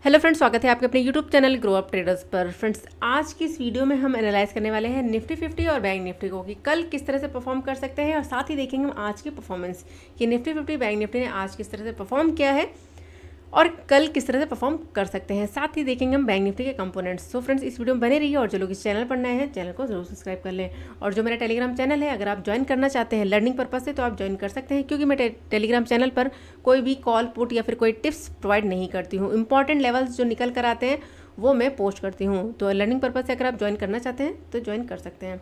Hello friends, स्वागत है आपके अपने YouTube channel grow up traders पर। फ्रेंड्स, आज की इस वीडियो में हम एनालाइज करने वाले हैं निफ्टी 50 और बैंक निफ्टी को कि कल किस तरह से परफॉर्म कर सकते हैं, और साथ ही देखेंगे हम आज की परफॉर्मेंस कि निफ्टी 50 बैंक निफ्टी ने आज किस तरह से परफॉर्म किया है और कल किस तरह से परफॉर्म कर सकते हैं। साथ ही देखेंगे हम बैंक निफ्टी के कंपोनेंट्स। सो फ्रेंड्स, इस वीडियो में बने रहिए और जो लोग इस चैनल पर नए हैं चैनल को जरूर सब्सक्राइब कर लें। और जो मेरा टेलीग्राम चैनल है, अगर आप ज्वाइन करना चाहते हैं लर्निंग पर्पज से तो आप ज्वाइन कर सकते हैं, क्योंकि मैं टेलीग्राम चैनल पर कोई भी कॉल पुट या फिर कोई टिप्स प्रोवाइड नहीं करती हूँ। इंपॉर्टेंट लेवल्स जो निकल कर आते हैं वो मैं पोस्ट करती हूँ। तो लर्निंग पर्पज से अगर आप ज्वाइन करना चाहते हैं तो ज्वाइन कर सकते हैं।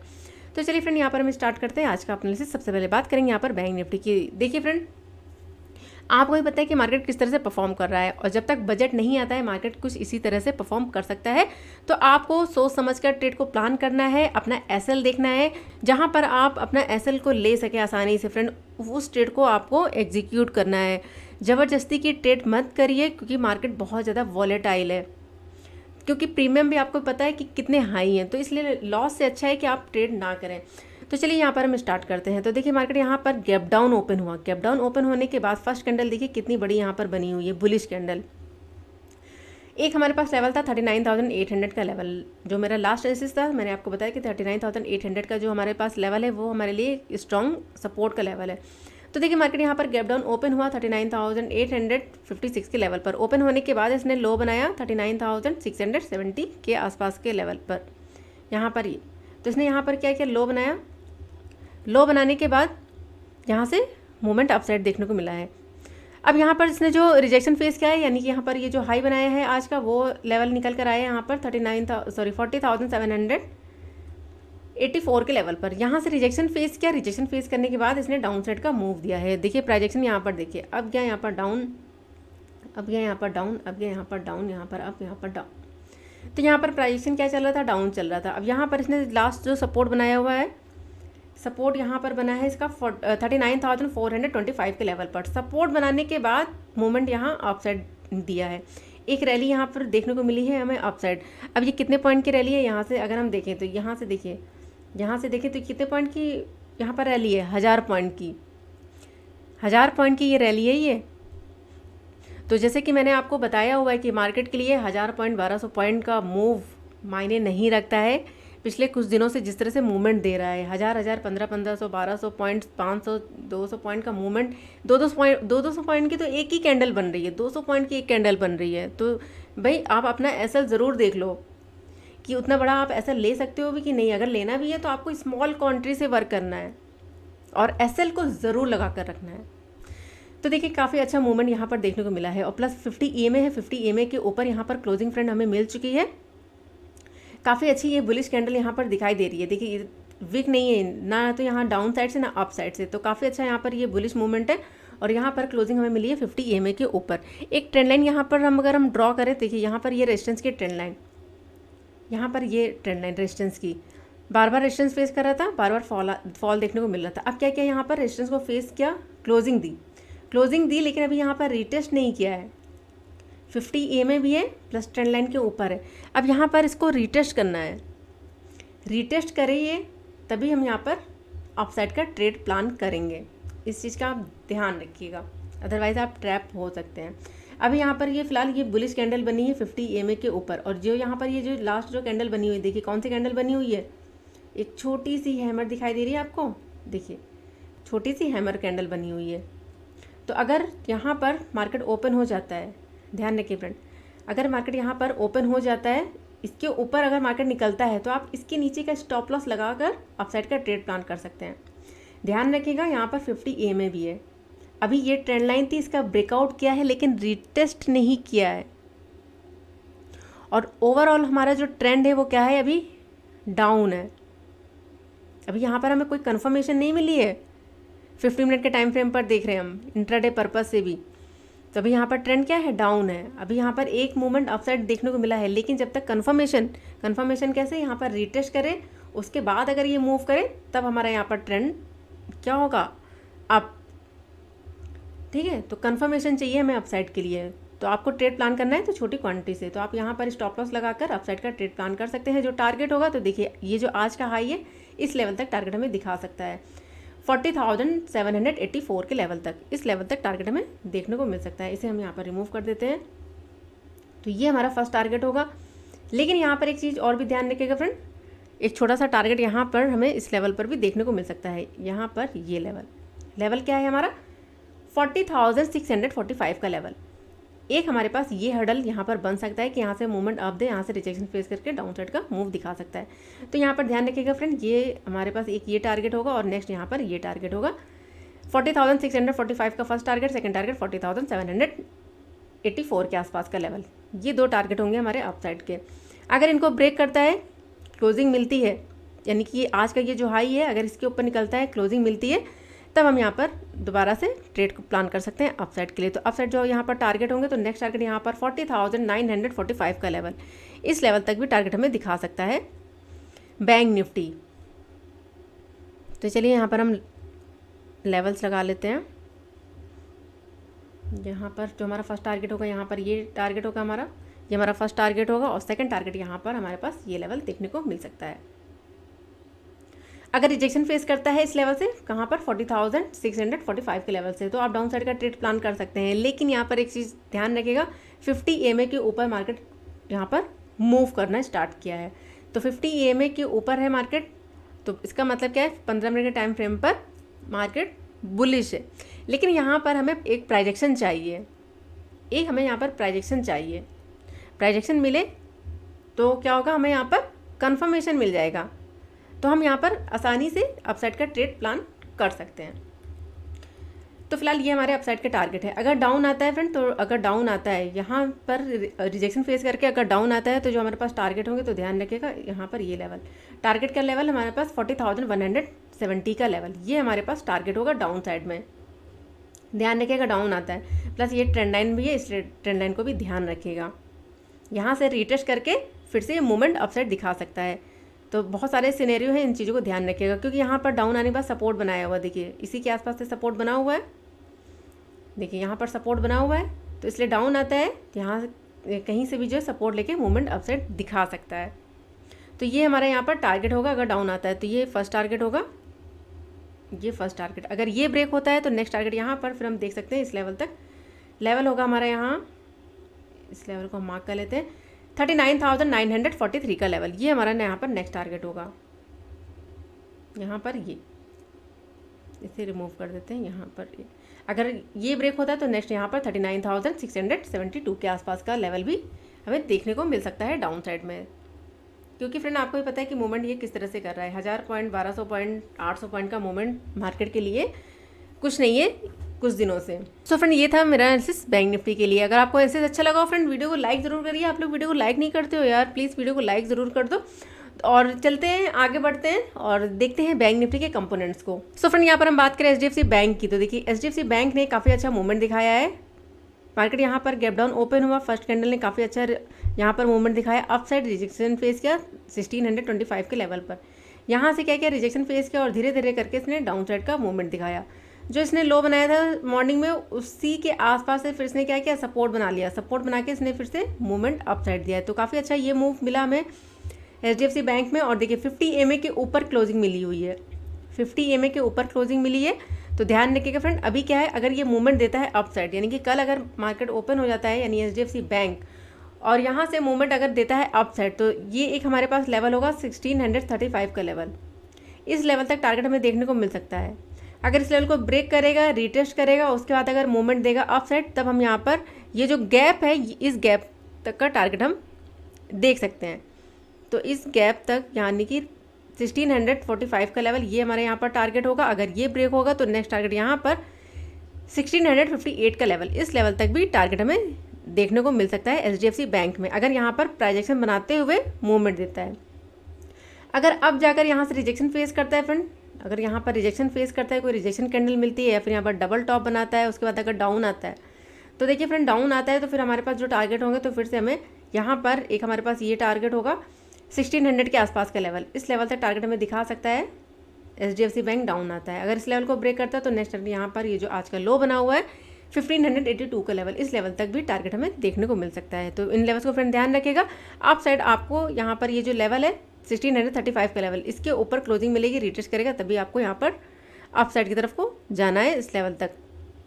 तो चलिए फ्रेंड, यहाँ पर हम स्टार्ट करते हैं आज का एनालिसिस। सबसे पहले बात करेंगे यहाँ पर बैंक निफ्टी की। देखिए फ्रेंड, आपको ही पता है कि मार्केट किस तरह से परफॉर्म कर रहा है, और जब तक बजट नहीं आता है मार्केट कुछ इसी तरह से परफॉर्म कर सकता है। तो आपको सोच समझकर ट्रेड को प्लान करना है, अपना एसएल देखना है, जहां पर आप अपना एसएल को ले सके आसानी से। फ्रेंड, उस ट्रेड को आपको एग्जीक्यूट करना है। ज़बरदस्ती की ट्रेड मत करिए, क्योंकि मार्केट बहुत ज़्यादा वॉलेटाइल है, क्योंकि प्रीमियम भी आपको पता है कि कितने हाई हैं। तो इसलिए लॉस से अच्छा है कि आप ट्रेड ना करें। तो चलिए यहाँ पर हम स्टार्ट करते हैं। तो देखिए, मार्केट यहाँ पर गैप डाउन ओपन हुआ। गैप डाउन ओपन होने के बाद फर्स्ट कैंडल देखिए कितनी बड़ी यहाँ पर बनी हुई है, बुलिश कैंडल। एक हमारे पास लेवल था 39,800 का लेवल, जो मेरा लास्ट एनालिसिस था। मैंने आपको बताया कि 39,800 का जो हमारे पास लेवल है वो हमारे लिए स्ट्रॉन्ग सपोर्ट का लेवल है। तो देखिए, मार्केट यहाँ पर गैप डाउन ओपन हुआ 39,856 के लेवल पर। ओपन होने के बाद इसने लो बनाया 39,670 के आसपास के लेवल पर, यहाँ पर ही। तो इसने यहाँ पर क्या किया, लो बनाया। लो बनाने के बाद यहाँ से मूवमेंट अपसाइड देखने को मिला है। अब यहाँ पर इसने जो रिजेक्शन फेस किया है, यानी कि यहाँ पर ये जो हाई बनाया है आज का, वो लेवल निकल कर आया यहाँ पर 40,784 के लेवल पर। यहाँ से रिजेक्शन फेस किया। रिजेक्शन फेस करने के बाद इसने डाउन साइड का मूव दिया है। देखिए प्राइजेक्शन यहाँ पर, देखिए अब गया यहाँ पर डाउन, अब गया यहाँ पर डाउन, अब गया यहाँ पर डाउन, यहाँ पर अब यहाँ पर डाउन। तो यहाँ पर प्राइजेक्शन क्या चल रहा था, डाउन चल रहा था। अब यहाँ पर इसने लास्ट जो सपोर्ट बनाया हुआ है, सपोर्ट यहाँ पर बना है इसका 39,425 के लेवल पर। सपोर्ट बनाने के बाद मूवमेंट यहाँ अपसाइड दिया है। एक रैली यहाँ पर देखने को मिली है हमें अपसाइड। अब ये कितने पॉइंट की रैली है, यहाँ से अगर हम देखें तो यहाँ से देखिए तो कितने पॉइंट की यहाँ पर रैली है, 1000 पॉइंट की। 1000 पॉइंट की ये रैली है ये। तो जैसे कि मैंने आपको बताया हुआ है कि मार्केट के लिए 1000 पॉइंट 1200 पॉइंट का मूव मायने नहीं रखता है। पिछले कुछ दिनों से जिस तरह से मूवमेंट दे रहा है, 1000 1500 1200 पॉइंट, 500 200 पॉइंट का मूवमेंट, 200 पॉइंट की तो एक ही कैंडल बन रही है, 200 पॉइंट की एक कैंडल बन रही है। तो भाई आप अपना एसएल ज़रूर देख लो कि उतना बड़ा आप एसएल ले सकते हो भी कि नहीं। अगर लेना भी है तो आपको स्मॉल क्वांटिटी से वर्क करना है और एसएल को ज़रूर लगा कर रखना है। तो देखिए, काफ़ी अच्छा मूवमेंट यहाँ पर देखने को मिला है। और प्लस 50 EMA है, 50 EMA के ऊपर यहाँ पर क्लोजिंग फ्रेंड हमें मिल चुकी है। काफ़ी अच्छी ये बुलिश कैंडल यहाँ पर दिखाई दे रही है। देखिए, वीक नहीं है ना, तो यहाँ डाउन साइड से ना अप साइड से। तो काफ़ी अच्छा यहाँ पर ये बुलिश मूवमेंट है। और यहाँ पर क्लोजिंग हमें मिली है 50 EMA के ऊपर। एक ट्रेंड लाइन यहाँ पर अगर हम ड्रॉ करें, देखिए यहाँ पर ये रेजिस्टेंस की ट्रेंड लाइन, यहाँ पर ये ट्रेंड लाइन रेजिस्टेंस की बार बार रेजिस्टेंस फेस कर रहा था, बार बार फॉल देखने को मिल रहा था। अब क्या किया, यहाँ पर रेजिस्टेंस को फेस किया, क्लोजिंग दी, लेकिन अभी यहाँ पर रीटेस्ट नहीं किया है। 50 EMA भी है, प्लस ट्रेंड लाइन के ऊपर है। अब यहाँ पर इसको रीटेस्ट करना है। रीटेस्ट करिए तभी हम यहाँ पर अपसाइड का ट्रेड प्लान करेंगे। इस चीज़ का आप ध्यान रखिएगा, अदरवाइज़ आप ट्रैप हो सकते हैं। अभी यहाँ पर ये फिलहाल ये बुलिश कैंडल बनी है 50 EMA के ऊपर। और जो यहाँ पर ये जो लास्ट जो कैंडल बनी हुई, देखिए कौन सी कैंडल बनी हुई है, एक छोटी सी हैमर दिखाई दे रही है आपको, देखिए छोटी सी हैमर कैंडल बनी हुई है। तो अगर यहाँ पर मार्केट ओपन हो जाता है, ध्यान रखिए फ्रेंड, अगर मार्केट यहाँ पर ओपन हो जाता है, इसके ऊपर अगर मार्केट निकलता है तो आप इसके नीचे का स्टॉप लॉस लगाकर अपसाइड का ट्रेड प्लान कर सकते हैं। ध्यान रखिएगा, यहाँ पर 50 EMA भी है। अभी ये ट्रेंड लाइन थी, इसका ब्रेकआउट किया है लेकिन रीटेस्ट नहीं किया है। और ओवरऑल हमारा जो ट्रेंड है वो क्या है, अभी डाउन है। अभी यहाँ पर हमें कोई कंफर्मेशन नहीं मिली है। 50 मिनट के टाइम फ्रेम पर देख रहे हैं हम, इंट्राडे पर्पज से भी। तो अभी यहाँ पर ट्रेंड क्या है, डाउन है। अभी यहाँ पर एक मूवमेंट अपसाइड देखने को मिला है, लेकिन जब तक कन्फर्मेशन कैसे, यहाँ पर रीटेस्ट करे, उसके बाद अगर ये मूव करे तब हमारा यहाँ पर ट्रेंड क्या होगा, अप। ठीक है, तो कन्फर्मेशन चाहिए हमें अपसाइड के लिए। तो आपको ट्रेड प्लान करना है तो छोटी क्वांटिटी से, तो आप यहाँ पर स्टॉप लॉस लगाकर अपसाइड का ट्रेड प्लान कर सकते हैं। जो टारगेट होगा, तो देखिए ये जो आज का हाई है, इस लेवल तक टारगेट हमें दिखा सकता है। 40,784 के लेवल तक, इस लेवल तक टारगेट हमें देखने को मिल सकता है। इसे हम यहाँ पर रिमूव कर देते हैं। तो ये हमारा फर्स्ट टारगेट होगा। लेकिन यहाँ पर एक चीज़ और भी ध्यान रखिएगा फ्रेंड, एक छोटा सा टारगेट यहाँ पर हमें इस लेवल पर भी देखने को मिल सकता है। यहाँ पर ये लेवल क्या है हमारा 40,645 का लेवल। एक हमारे पास ये हर्डल यहाँ पर बन सकता है कि यहाँ से मूवमेंट अप दे, यहाँ से रिजेक्शन फेस करके डाउन साइड का मूव दिखा सकता है। तो यहाँ पर ध्यान रखिएगा फ्रेंड, ये हमारे पास एक ये टारगेट होगा और नेक्स्ट यहाँ पर ये टारगेट होगा 40,645 का फर्स्ट टारगेट, सेकंड टारगेट 40,784 के आसपास का लेवल। ये दो टारगेट होंगे हमारे अप साइड के। अगर इनको ब्रेक करता है, क्लोजिंग मिलती है, यानी कि आज का ये जो हाई है अगर इसके ऊपर निकलता है, क्लोजिंग मिलती है, तब हम यहाँ पर दोबारा से ट्रेड को प्लान कर सकते हैं अपसाइड के लिए। तो अपसाइड जो यहाँ पर टारगेट होंगे, तो नेक्स्ट टारगेट यहाँ पर 40,945 का लेवल, इस लेवल तक भी टारगेट हमें दिखा सकता है बैंक निफ्टी। तो चलिए यहाँ पर हम लेवल्स लगा लेते हैं। यहाँ पर जो हमारा फर्स्ट टारगेट होगा, यहाँ पर ये टारगेट होगा हमारा, ये हमारा फर्स्ट टारगेट होगा और सेकंड टारगेट यहाँ पर हमारे पास ये लेवल देखने को मिल सकता है। अगर रिजेक्शन फेस करता है इस लेवल से, कहाँ पर 40,645 के लेवल से, तो आप डाउन साइड का ट्रेड प्लान कर सकते हैं। लेकिन यहाँ पर एक चीज़ ध्यान रखिएगा, 50 EMA के ऊपर मार्केट यहाँ पर मूव करना स्टार्ट किया है। तो 50 EMA के ऊपर है मार्केट, तो इसका मतलब क्या है, 15 मिनट के टाइम फ्रेम पर मार्केट बुलिश है। लेकिन यहाँ पर हमें एक प्राइजेक्शन चाहिए, हमें यहाँ पर प्राइजेक्शन चाहिए। प्राइजेक्शन मिले तो क्या होगा, हमें यहाँ पर कंफर्मेशन मिल जाएगा, तो हम यहाँ पर आसानी से अपसाइड का ट्रेड प्लान कर सकते हैं। तो फिलहाल ये हमारे अपसाइड के टारगेट है। अगर डाउन आता है फ्रेंड, तो अगर डाउन आता है यहाँ पर रिजेक्शन फेस करके अगर डाउन आता है, तो जो हमारे पास टारगेट होंगे, तो ध्यान रखिएगा यहाँ पर ये लेवल, टारगेट का लेवल हमारे पास 40,170 का लेवल, ये हमारे पास टारगेट होगा डाउन साइड में। ध्यान रखिएगा डाउन आता है, प्लस ये ट्रेंड लाइन भी है, इस ट्रेंड लाइन को भी ध्यान रखिएगा। यहाँ से रिटेस्ट करके फिर से ये मूवमेंट अपसाइड दिखा सकता है। तो बहुत सारे सिनेरियो हैं, इन चीज़ों को ध्यान रखिएगा, क्योंकि यहाँ पर डाउन आने के बाद सपोर्ट बनाया हुआ, देखिए इसी के आसपास से सपोर्ट बना हुआ है, देखिए यहाँ पर सपोर्ट बना हुआ है। तो इसलिए डाउन आता है, यहाँ कहीं से भी जो है सपोर्ट लेके मूवमेंट अपसाइड दिखा सकता है। तो ये हमारा यहाँ पर टारगेट होगा अगर डाउन आता है। तो ये फर्स्ट टारगेट होगा, ये फर्स्ट टारगेट। अगर ये ब्रेक होता है तो नेक्स्ट टारगेट यहाँ पर फिर हम देख सकते हैं इस लेवल तक लेवल होगा हमारा, यहाँ इस लेवल को हम मार्क कर लेते हैं 39,943 का लेवल, ये हमारा यहाँ पर नेक्स्ट टारगेट होगा। यहाँ पर ये इसे रिमूव कर देते हैं, यहाँ पर ये अगर ये ब्रेक होता है तो नेक्स्ट यहाँ पर 39,672 के आसपास का लेवल भी हमें देखने को मिल सकता है डाउन साइड में। क्योंकि फ्रेंड आपको भी पता है कि मूवमेंट ये किस तरह से कर रहा है, 1000 पॉइंट, 1200 पॉइंट, 800 पॉइंट का मूवमेंट मार्केट के लिए कुछ नहीं है कुछ दिनों से। सो फ्रेंड ये था मेरा एनालिसिस बैंक निफ्टी के लिए। अगर आपको एनालिसिस अच्छा लगा हो फ्रेंड, वीडियो को लाइक ज़रूर करिए। आप लोग वीडियो को लाइक नहीं करते हो यार, प्लीज़ वीडियो को लाइक ज़रूर कर दो। और चलते हैं आगे बढ़ते हैं और देखते हैं बैंक निफ्टी के कंपोनेंट्स को। सो फ्रेंड यहाँ पर हम बात करें HDFC बैंक की, तो देखिए HDFC बैंक ने काफ़ी अच्छा मूवमेंट दिखाया है। मार्केट यहाँ पर गैप डाउन ओपन हुआ, फर्स्ट कैंडल ने काफ़ी अच्छा यहाँ पर मूवमेंट दिखाया, अपसाइड रिजेक्शन फेस किया 1625 के लेवल पर। यहाँ से क्या किया, रिजेक्शन फेस किया और धीरे धीरे करके इसने डाउन साइड का मूवमेंट दिखाया। जो इसने लो बनाया था मॉर्निंग में, उसी के आसपास से फिर इसने क्या किया, सपोर्ट बना लिया। सपोर्ट बना के इसने फिर से मूवमेंट अपसाइड दिया है। तो काफ़ी अच्छा ये मूव मिला हमें HDFC बैंक में। और देखिए 50 EMA के ऊपर क्लोजिंग मिली हुई है, 50 EMA के ऊपर क्लोजिंग मिली है। तो ध्यान रखिएगा फ्रेंड, अभी क्या है, अगर ये मूवमेंट देता है अपसाइड, यानी कि कल अगर मार्केट ओपन हो जाता है यानी HDFC बैंक, और यहाँ से मूवमेंट अगर देता है अपसाइड, तो ये एक हमारे पास लेवल होगा 1635 का लेवल। इस लेवल तक टारगेट हमें देखने को मिल सकता है। अगर इस लेवल को ब्रेक करेगा, रिटेस्ट करेगा, उसके बाद अगर मूवमेंट देगा अपसाइड, तब हम यहाँ पर ये जो गैप है, इस गैप तक का टारगेट हम देख सकते हैं। तो इस गैप तक यानी कि 1645 का लेवल, ये हमारे यहाँ पर टारगेट होगा। अगर ये ब्रेक होगा तो नेक्स्ट टारगेट यहाँ पर 1658 का लेवल, इस लेवल तक भी टारगेट हमें देखने को मिल सकता है HDFC बैंक में, अगर यहाँ पर प्राइजेक्शन बनाते हुए मूवमेंट देता है। अगर अब जाकर यहाँ से रिजेक्शन फेस करता है फ्रेंड, अगर यहाँ पर रिजेक्शन फेस करता है, कोई रिजेक्शन कैंडल मिलती है या फिर यहाँ पर डबल टॉप बनाता है, उसके बाद अगर डाउन आता है, तो देखिए फ्रेंड डाउन आता है तो फिर हमारे पास जो टारगेट होंगे, तो फिर से हमें यहाँ पर एक हमारे पास ये टारगेट होगा 1600 के आसपास का लेवल, इस लेवल तक टारगेट हमें दिखा सकता है HDFC बैंक डाउन आता है। अगर इस लेवल को ब्रेक करता है तो नेक्स्ट टारगेट यहाँ पर ये जो आज का लो बना हुआ है 1582 का लेवल, इस लेवल तक भी टारगेट हमें देखने को मिल सकता है। तो इन लेवल्स को फ्रेंड ध्यान रखिएगा। आप साइड आपको यहाँ पर ये जो लेवल है 1635 का लेवल, इसके ऊपर क्लोजिंग मिलेगी, रिटेस्ट करेगा, तभी आपको यहाँ पर अप साइड की तरफ को जाना है। इस लेवल तक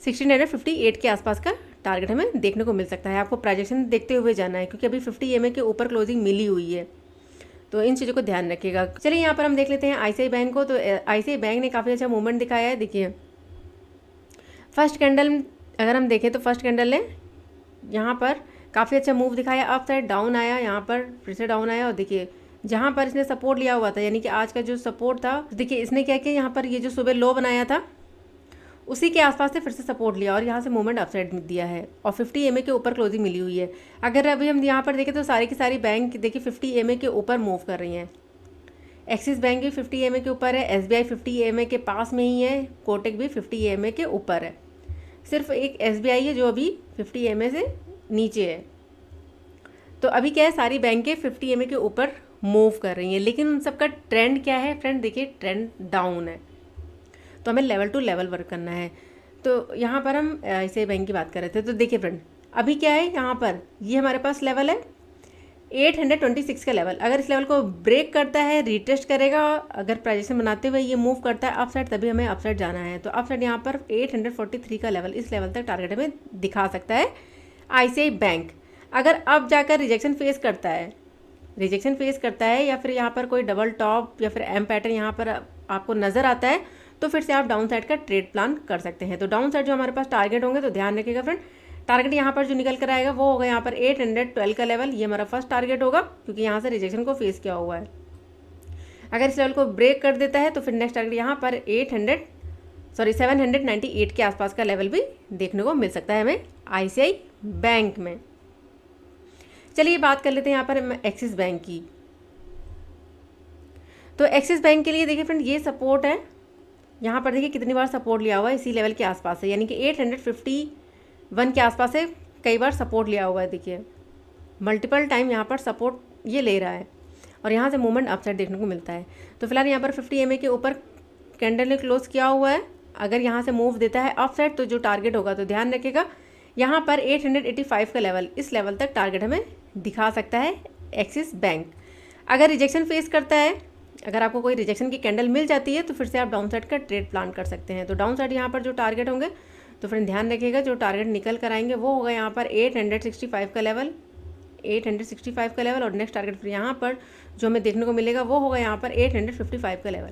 1658 के आसपास का टारगेट हमें देखने को मिल सकता है। आपको प्रोजेक्शन देखते हुए जाना है क्योंकि अभी 50 EMA के ऊपर क्लोजिंग मिली हुई है, तो इन चीज़ों को ध्यान रखिएगा। चलिए यहाँ पर हम देख लेते हैं ICICI बैंक को। तो ICICI बैंक ने काफ़ी अच्छा मूवमेंट दिखाया है। देखिए फर्स्ट कैंडल अगर हम देखें तो फर्स्ट कैंडल ने यहाँ पर काफ़ी अच्छा मूव दिखाया, अप साइड डाउन आया, यहाँ पर फिर से डाउन आया, और देखिए जहाँ पर इसने सपोर्ट लिया हुआ था, यानी कि आज का जो सपोर्ट था, देखिए इसने क्या किया, यहाँ पर ये जो सुबह लो बनाया था उसी के आसपास से फिर से सपोर्ट लिया और यहाँ से मूवमेंट अपसाइड दिया है और 50 EMA के ऊपर क्लोजिंग मिली हुई है। अगर अभी हम यहाँ पर देखें तो सारी की सारी बैंक देखिए 50 EMA के ऊपर मूव कर रही हैं। एक्सिस बैंक भी 50 EMA के ऊपर है, SBI 50 EMA के पास में ही है, कोटक भी 50 EMA के ऊपर है। सिर्फ एक SBI है जो अभी 50 EMA से नीचे है। तो अभी क्या है, सारी बैंकें 50 EMA के ऊपर मूव कर रही हैं, लेकिन उन सबका ट्रेंड क्या है फ्रेंड, देखिए ट्रेंड डाउन है। तो हमें लेवल टू लेवल वर्क करना है। तो यहाँ पर हम ऐसे बैंक की बात कर रहे थे। तो देखिए फ्रेंड अभी क्या है, यहाँ पर ये हमारे पास लेवल है 826 का लेवल। अगर इस लेवल को ब्रेक करता है, रिटेस्ट करेगा, अगर प्राइजेशन बनाते हुए ये मूव करता है अपसाइड, तभी हमें अपसाइड जाना है। तो अपसाइड यहाँ पर 843 का लेवल, इस लेवल तक टारगेट हमें दिखा सकता है ICICI बैंक। अगर अब जाकर रिजेक्शन फेस करता है या फिर यहाँ पर कोई डबल टॉप या फिर एम पैटर्न यहाँ पर आपको नज़र आता है, तो फिर से आप डाउन साइड का ट्रेड प्लान कर सकते हैं। तो डाउन साइड जो हमारे पास टारगेट होंगे, तो ध्यान रखिएगा फ्रेंड, टारगेट यहाँ पर जो निकल कर आएगा वो होगा यहाँ पर 812 का लेवल। ये हमारा फर्स्ट टारगेट होगा क्योंकि यहाँ से रिजेक्शन को फेस किया हुआ है। अगर इस लेवल को ब्रेक कर देता है तो फिर नेक्स्ट टारगेट यहाँ पर 798 के आसपास का लेवल भी देखने को मिल सकता है हमें ICICI बैंक में। चलिए बात कर लेते हैं यहाँ पर एक्सिस बैंक की। तो एक्सिस बैंक के लिए देखिए फ्रेंड ये सपोर्ट है, यहाँ पर देखिए कितनी बार सपोर्ट लिया हुआ है, इसी लेवल के आसपास है, यानी कि 851 के आसपास से कई बार सपोर्ट लिया हुआ है। देखिए मल्टीपल टाइम यहाँ पर सपोर्ट ये ले रहा है और यहाँ से मूवमेंट अपसाइड देखने को मिलता है। तो फिलहाल यहाँ पर 50 EMA के ऊपर कैंडल ने क्लोज किया हुआ है। अगर यहाँ से मूव देता है अपसाइड तो जो टारगेट होगा, तो ध्यान रखिएगा यहाँ पर 885 का लेवल, इस लेवल तक टारगेट हमें दिखा सकता है एक्सिस बैंक। अगर रिजेक्शन फेस करता है, अगर आपको कोई रिजेक्शन की कैंडल मिल जाती है, तो फिर से आप डाउन साइड का ट्रेड प्लान कर सकते हैं। तो डाउन साइड यहाँ पर जो टारगेट होंगे, तो फ्रेंड ध्यान रखिएगा जो टारगेट निकल कर आएंगे वो होगा यहाँ पर 865 का लेवल, 865 का लेवल, और नेक्स्ट टारगेट फिर यहाँ पर जो हमें देखने को मिलेगा वो होगा यहाँ पर 855 का लेवल।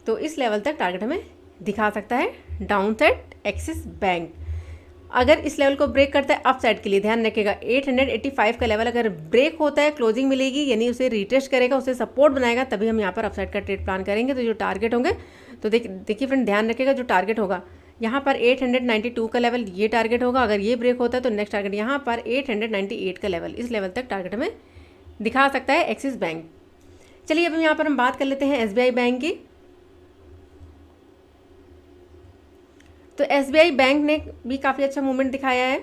तो इस लेवल तक टारगेट हमें दिखा सकता है डाउन साइड एक्सिस बैंक। अगर इस लेवल को ब्रेक करता है अप साइड के लिए, ध्यान रखिएगा 885 का लेवल अगर ब्रेक होता है, क्लोजिंग मिलेगी, यानी उसे रिटेस्ट करेगा, उसे सपोर्ट बनाएगा, तभी हम यहाँ पर अप साइड का ट्रेड प्लान करेंगे। तो जो टारगेट होंगे, तो देखिए फ्रेंड ध्यान रखिएगा जो टारगेट होगा यहाँ पर 892 का लेवल, ये टारगेट होगा। अगर ये ब्रेक होता है तो नेक्स्ट टारगेट यहाँ पर 898 का लेवल, इस लेवल तक टारगेट हमें दिखा सकता है एक्सिस बैंक। चलिए अब यहाँ पर हम बात कर लेते हैं SBI बैंक की। तो SBI बैंक ने भी काफ़ी अच्छा मूवमेंट दिखाया है।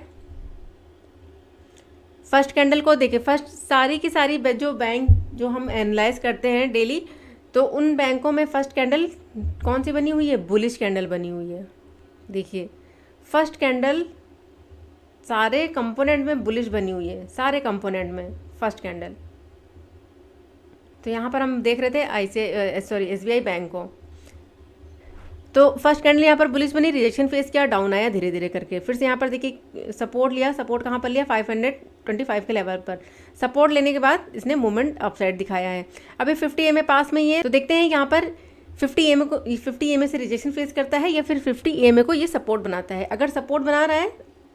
फर्स्ट कैंडल को देखिए, फर्स्ट सारी की सारी जो बैंक जो हम एनालाइज करते हैं डेली, तो उन बैंकों में फर्स्ट कैंडल कौन सी बनी हुई है, बुलिश कैंडल बनी हुई है। देखिए फर्स्ट कैंडल सारे कंपोनेंट में बुलिश बनी हुई है, सारे कंपोनेंट में फर्स्ट कैंडल। तो यहाँ पर हम देख रहे थे SBI बैंक को, तो फर्स्ट कैंडल यहाँ पर बुलिश बनी, रिजेक्शन फेस किया, डाउन आया धीरे धीरे करके, फिर से यहाँ पर देखिए सपोर्ट लिया। सपोर्ट कहाँ पर लिया, 525 के लेवल पर सपोर्ट लेने के बाद इसने मूवमेंट अपसाइड दिखाया है। अभी 50 EMA पास में ही है, तो देखते हैं यहाँ पर 50 EMA से रिजेक्शन फेस करता है या फिर 50 EMA को ये सपोर्ट बनाता है। अगर सपोर्ट बना रहा है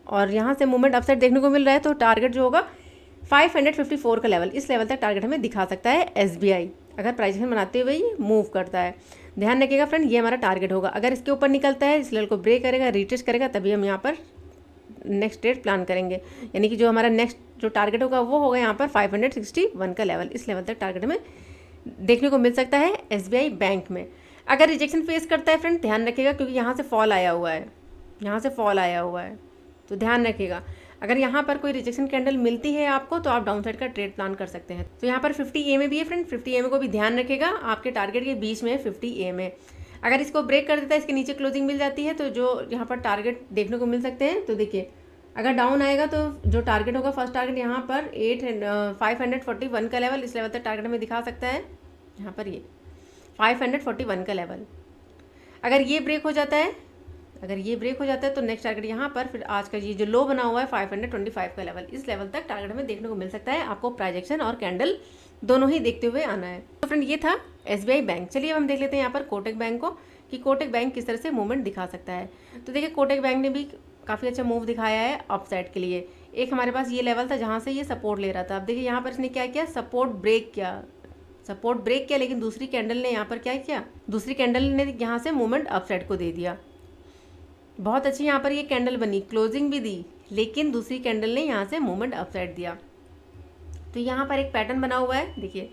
और यहाँ से मूवमेंट अपसाइड देखने को मिल रहा है, तो टारगेट जो होगा 554 का लेवल, इस लेवल तक टारगेट हमें दिखा सकता है SBI, अगर प्राइजेशन बनाते हुए ये मूव करता है। ध्यान रखिएगा फ्रेंड, ये हमारा टारगेट होगा। अगर इसके ऊपर निकलता है, इस लेवल को ब्रेक करेगा, रिटेस्ट करेगा, तभी हम यहाँ पर नेक्स्ट ट्रेड प्लान करेंगे, यानी कि जो हमारा नेक्स्ट जो टारगेट होगा वो होगा यहाँ पर 561 का लेवल, इस लेवल तक टारगेट हमें देखने को मिल सकता है SBI बैंक में। अगर रिजेक्शन फेस करता है फ्रेंड, ध्यान रखिएगा क्योंकि यहाँ से फॉल आया हुआ है, यहाँ से फॉल आया हुआ है, तो ध्यान रखिएगा अगर यहाँ पर कोई रिजेक्शन कैंडल मिलती है आपको, तो आप डाउन साइड का ट्रेड प्लान कर सकते हैं। तो यहाँ पर 50 EMA भी है फ्रेंड, 50 EMA को भी ध्यान रखिएगा, आपके टारगेट के बीच में 50 EMA। अगर इसको ब्रेक कर देता है, इसके नीचे क्लोजिंग मिल जाती है, तो जो यहाँ पर टारगेट देखने को मिल सकते हैं। तो देखिए अगर डाउन आएगा तो जो टारगेट होगा, फर्स्ट टारगेट यहाँ पर 541 का लेवल, इस लेवल तक टारगेट हमें दिखा सकता है। यहाँ पर ये 541 का लेवल, अगर ये ब्रेक हो जाता है, अगर ये ब्रेक हो जाता है तो नेक्स्ट टारगेट यहाँ पर, फिर आज का ये जो लो बना हुआ है 525 का लेवल, इस लेवल तक टारगेट हमें देखने को मिल सकता है। आपको प्राइजेक्शन और कैंडल दोनों ही देखते हुए आना है। तो फ्रेंड ये था SBI बैंक। चलिए अब हम देख लेते हैं यहाँ पर कोटक बैंक को कि कोटक बैंक किस तरह से मूवमेंट दिखा सकता है। तो देखिए कोटक बैंक ने भी काफ़ी अच्छा मूव दिखाया है अपसाइड के लिए। एक हमारे पास ये लेवल था जहाँ से ये सपोर्ट ले रहा था। अब देखिए यहाँ पर इसने क्या किया, सपोर्ट ब्रेक किया, लेकिन दूसरी कैंडल ने यहाँ पर क्या किया, दूसरी कैंडल ने यहाँ से मूवमेंट अपसाइड को दे दिया। बहुत अच्छी यहाँ पर ये कैंडल बनी, क्लोजिंग भी दी, लेकिन दूसरी कैंडल ने यहाँ से मूवमेंट अपसाइड दिया। तो यहाँ पर एक पैटर्न बना हुआ है, देखिए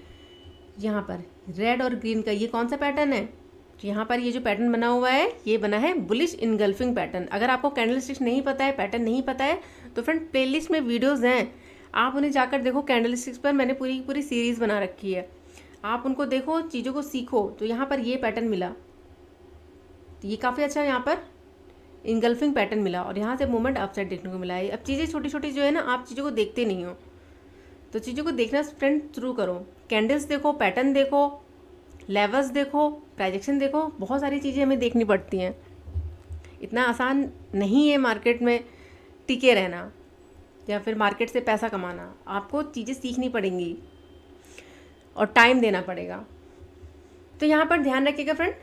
यहाँ पर रेड और ग्रीन का, ये कौन सा पैटर्न है। तो यहाँ पर ये जो पैटर्न बना हुआ है ये बना है बुलिश इनगल्फिंग पैटर्न। अगर आपको कैंडल स्टिक्स नहीं पता है, पैटर्न नहीं पता है, तो फ्रेंड प्लेलिस्ट में वीडियोज़ हैं, आप उन्हें जाकर देखो। कैंडल स्टिक्स पर मैंने पूरी सीरीज़ बना रखी है, आप उनको देखो, चीज़ों को सीखो। तो यहाँ पर ये पैटर्न मिला, तो ये काफ़ी अच्छा यहाँ पर इनगल्फिंग पैटर्न मिला और यहाँ से मूवमेंट अपसाइड देखने को मिला है। अब चीज़ें छोटी छोटी जो है ना, आप चीज़ों को देखते नहीं हो, तो चीज़ों को देखना फ्रेंड शुरू करो। कैंडल्स देखो, पैटर्न देखो, लेवल्स देखो, प्राइजेक्शन देखो, बहुत सारी चीज़ें हमें देखनी पड़ती हैं। इतना आसान नहीं है मार्केट में टिके रहना या फिर मार्केट से पैसा कमाना। आपको चीज़ें सीखनी पड़ेंगी और टाइम देना पड़ेगा। तो यहाँ पर ध्यान रखिएगा फ्रेंड,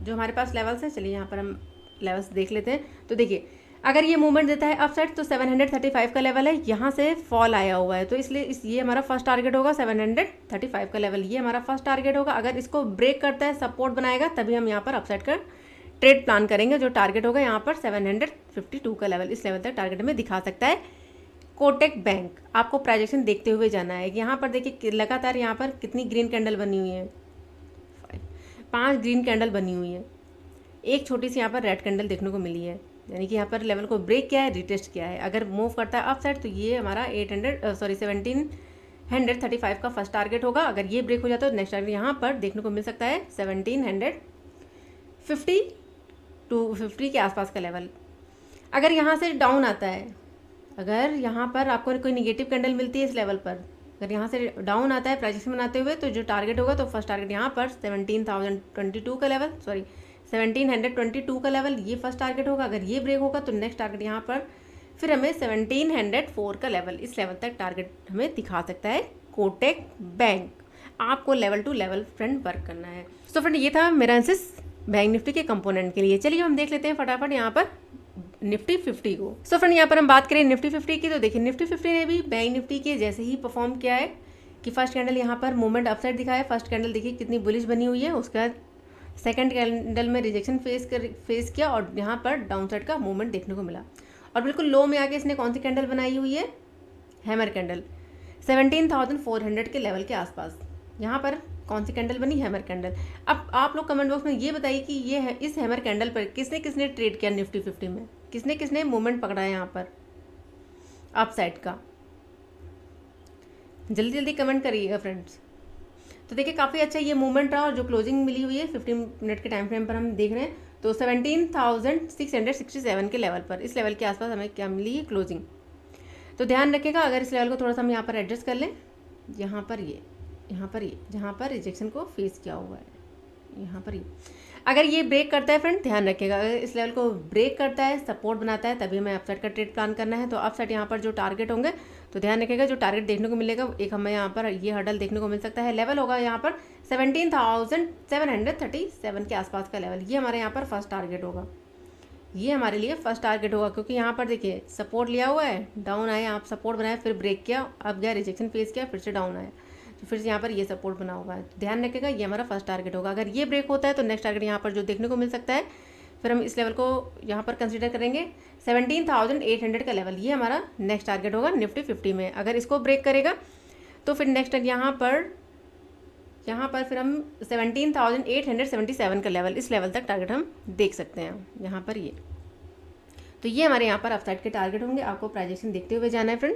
जो हमारे पास लेवल्स हैं, चलिए यहाँ पर हम लेवल्स देख लेते हैं। तो देखिए अगर ये मूवमेंट देता है अपसाइड तो 735 का लेवल है, यहाँ से फॉल आया हुआ है, तो इसलिए ये हमारा फर्स्ट टारगेट होगा 735 का लेवल, ये हमारा फर्स्ट टारगेट होगा। अगर इसको ब्रेक करता है, सपोर्ट बनाएगा, तभी हम यहाँ पर अपसाइड का ट्रेड प्लान करेंगे। जो टारगेट होगा यहाँ पर 752 का लेवल, इस लेवल तक टारगेट में दिखा सकता है कोटक बैंक। आपको प्राइजेक्शन देखते हुए जाना है। यहाँ पर देखिए लगातार यहाँ पर कितनी ग्रीन कैंडल बनी हुई है, 5 ग्रीन कैंडल बनी हुई है, एक छोटी सी यहाँ पर रेड कैंडल देखने को मिली है, यानी कि यहाँ पर लेवल को ब्रेक किया है, रिटेस्ट किया है। अगर मूव करता है अपसाइड तो ये हमारा 1735 का फर्स्ट टारगेट होगा। अगर ये ब्रेक हो जाता है तो नेक्स्ट टारगेट यहाँ पर देखने को मिल सकता है 1750 के आसपास का लेवल। अगर यहाँ से डाउन आता है, अगर यहाँ पर आपको कोई निगेटिव कैंडल मिलती है इस लेवल पर, अगर यहाँ से डाउन आता है प्राइजेक्शन बनाते हुए, तो जो टारगेट होगा, तो फर्स्ट टारगेट यहाँ पर 1722 का लेवल, 1722 का लेवल, ये फर्स्ट टारगेट होगा। अगर ये ब्रेक होगा तो नेक्स्ट टारगेट यहाँ पर फिर हमें 1704 का लेवल, इस लेवल तक टारगेट हमें दिखा सकता है कोटक बैंक। आपको level to level friend work करना है। तो फ्रेंड ये था मेरा एनालिसिस बैंक निफ्टी के कंपोनेंट के लिए। चलिए हम देख लेते हैं फटाफट यहाँ पर निफ्टी 50 को। सो फ्रेंड यहाँ पर हम बात करें निफ्टी 50 की, तो देखिए निफ्टी 50 ने भी बैंक निफ्टी के जैसे ही परफॉर्म किया है कि फर्स्ट कैंडल यहाँ पर मूवमेंट अपसाइड दिखाया। फर्स्ट कैंडल देखिए कितनी बुलिश बनी हुई है, उसके बाद सेकंड कैंडल में रिजेक्शन फेस किया और यहाँ पर डाउन साइड का मूवमेंट देखने को मिला। और बिल्कुल लो में आके इसने कौन सी कैंडल बनाई हुई है, हैमर कैंडल, 17,400 के लेवल के आसपास। यहाँ पर कौन सी कैंडल बनी, हैमर कैंडल। अब आप लोग कमेंट बॉक्स में ये बताइए कि ये है इस हैमर कैंडल पर किसने किसने ट्रेड किया निफ्टी 50 में, किसने किसने मूवमेंट पकड़ा है यहाँ पर अप साइड का। जल्दी जल्दी कमेंट करिएगा फ्रेंड्स। तो देखिए काफ़ी अच्छा ये मूवमेंट रहा और जो क्लोजिंग मिली हुई है 15 मिनट के टाइम फ्रेम पर हम देख रहे हैं, तो 17,667 के लेवल पर, इस लेवल के आसपास हमें क्या मिली है, क्लोजिंग। तो ध्यान रखिएगा, अगर इस लेवल को थोड़ा सा हम यहाँ पर एडजस्ट कर लें, यहाँ पर ये जहाँ पर रिजेक्शन को फेस किया हुआ है, यहाँ पर ये अगर ये ब्रेक करता है फ्रेंड, ध्यान रखिएगा, अगर इस लेवल को ब्रेक करता है, सपोर्ट बनाता है, तभी हमें अपसाइड का ट्रेड प्लान करना है। तो अपसाइड यहाँ पर जो टारगेट होंगे, तो ध्यान रखिएगा, जो टारगेट देखने को मिलेगा, एक हमें यहाँ पर ये हर्डल देखने को मिल सकता है, लेवल होगा यहाँ पर 17,737 के आसपास का लेवल, ये हमारे यहाँ पर फर्स्ट टारगेट होगा, ये हमारे लिए फर्स्ट टारगेट होगा। क्योंकि यहाँ पर देखिए सपोर्ट लिया हुआ है, डाउन आया, आप सपोर्ट बनाया, फिर ब्रेक किया, अब गया रिजेक्शन फेस किया, फिर से डाउन आया, तो फिर से यहाँ पर ये सपोर्ट बना हुआ है। तो ध्यान रखिएगा, ये हमारा फर्स्ट टारगेट होगा। अगर ये ब्रेक होता है तो नेक्स्ट टारगेट यहाँ पर जो देखने को मिल सकता है, फिर हम इस लेवल को यहाँ पर कंसीडर करेंगे 17,800 का लेवल, ये हमारा नेक्स्ट टारगेट होगा निफ्टी 50 में। अगर इसको ब्रेक करेगा तो फिर नेक्स्ट यहाँ पर फिर हम 17,877 का लेवल, इस लेवल तक टारगेट हम देख सकते हैं यहाँ पर ये। तो ये हमारे यहाँ पर अपसाइड के टारगेट होंगे। आपको प्राइजेक्शन देखते हुए जाना है फ्रेंड,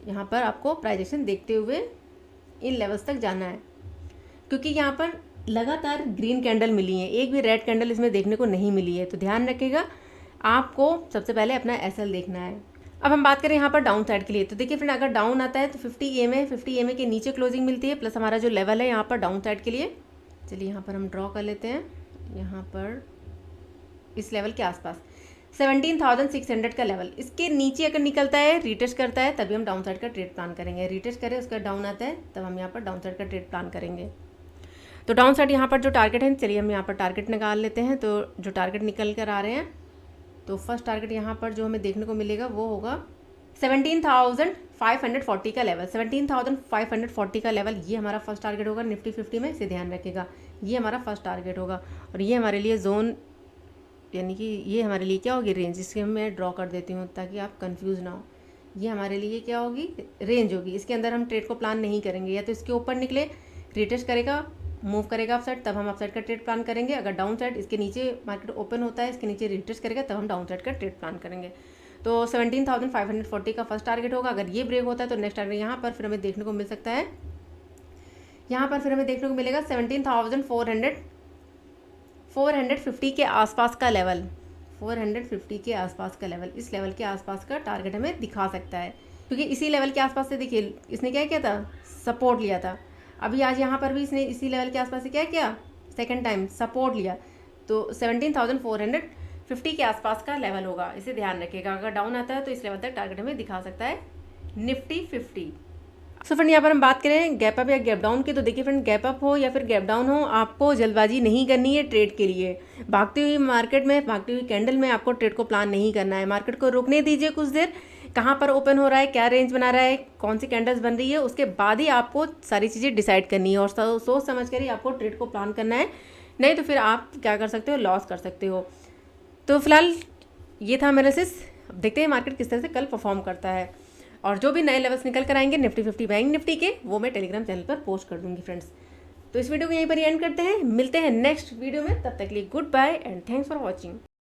यहाँ पर आपको प्राइजेक्शन देखते हुए इन लेवल्स तक जाना है, क्योंकि यहाँ पर लगातार ग्रीन कैंडल मिली है, एक भी रेड कैंडल इसमें देखने को नहीं मिली है। तो ध्यान रखिएगा, आपको सबसे पहले अपना एसएल देखना है। अब हम बात करें यहाँ पर डाउन साइड के लिए, तो देखिए फ्रेंड, अगर डाउन आता है तो 50 EMA के नीचे क्लोजिंग मिलती है, प्लस हमारा जो लेवल है यहाँ पर डाउन साइड के लिए, चलिए यहाँ पर हम ड्रॉ कर लेते हैं। यहाँ पर इस लेवल के आसपास 17,600 का लेवल, इसके नीचे अगर निकलता है, रिटेस्ट करता है, तभी हम डाउन साइड का ट्रेड प्लान करेंगे। रिटेस्ट करें, उसका डाउन आता है, तब हम यहाँ पर डाउन साइड का ट्रेड प्लान करेंगे। तो डाउन साइड यहाँ पर जो टारगेट है, चलिए हम यहाँ पर टारगेट निकाल लेते हैं। तो जो टारगेट निकल कर आ रहे हैं, तो फर्स्ट टारगेट यहाँ पर जो हमें देखने को मिलेगा वो होगा 17,540 का लेवल। 17,540 का लेवल ये हमारा फर्स्ट टारगेट होगा निफ्टी 50 में, इसे ध्यान रखिएगा। ये हमारा फर्स्ट टारगेट होगा और ये हमारे लिए जोन, यानी कि ये हमारे लिए क्या होगी, रेंज। इसके मैं ड्रॉ कर देती हूँ ताकि आप कंफ्यूज ना हो। ये हमारे लिए क्या होगी, रेंज होगी। इसके अंदर हम ट्रेड को प्लान नहीं करेंगे, या तो इसके ऊपर निकले, रिटेस्ट करेगा, मूव करेगा अप साइड, तब हम अप साइड का ट्रेड प्लान करेंगे। अगर डाउन साइड इसके नीचे मार्केट ओपन होता है, इसके नीचे रिटेस्ट करेगा, तब हम डाउन साइड का ट्रेड प्लान करेंगे। तो 17,540 का फर्स्ट टारगेट होगा। अगर ये ब्रेक होता है तो नेक्स्ट टारगेट यहाँ पर फिर हमें देखने को मिल सकता है, यहाँ पर फिर हमें देखने को मिलेगा 17,450 के आसपास का लेवल। 450 के आसपास का लेवल, इस लेवल के आसपास का टारगेट हमें दिखा सकता है, क्योंकि इसी लेवल के आसपास से देखिए इसने क्या किया था, सपोर्ट लिया था। अभी आज यहाँ पर भी इसने इसी लेवल के आसपास से क्या किया, सेकंड टाइम सपोर्ट लिया। तो 17,450 के आसपास का लेवल होगा, इसे ध्यान रखिएगा। अगर डाउन आता है तो इस लेवल तक टारगेट हमें दिखा सकता है निफ्टी 50। सो फ्रेंड, यहाँ पर हम बात करें गैप अप या गैप डाउन की, तो देखिए फ्रेंड, गैप अप हो या फिर गैप डाउन हो, आपको जल्दबाजी नहीं करनी है ट्रेड के लिए। भागती हुई मार्केट में, भागती हुई कैंडल में आपको ट्रेड को प्लान नहीं करना है। मार्केट को रुकने दीजिए कुछ देर, कहाँ पर ओपन हो रहा है, क्या रेंज बना रहा है, कौन सी कैंडल्स बन रही है, उसके बाद ही आपको सारी चीज़ें डिसाइड करनी है और सोच समझ कर ही आपको ट्रेड को प्लान करना है। नहीं तो फिर आप क्या कर सकते हो, लॉस कर सकते हो। तो फिलहाल ये था एनालिसिस। अब देखते हैं मार्केट किस तरह से कल परफॉर्म करता है, और जो भी नए लेवल्स निकल कर आएंगे निफ्टी 50 बैंक निफ्टी के, वो मैं टेलीग्राम चैनल पर पोस्ट कर दूंगी फ्रेंड्स। तो इस वीडियो को यहीं पर ही एंड करते हैं, मिलते हैं नेक्स्ट वीडियो में। तब तक के लिए good bye and thanks for watching.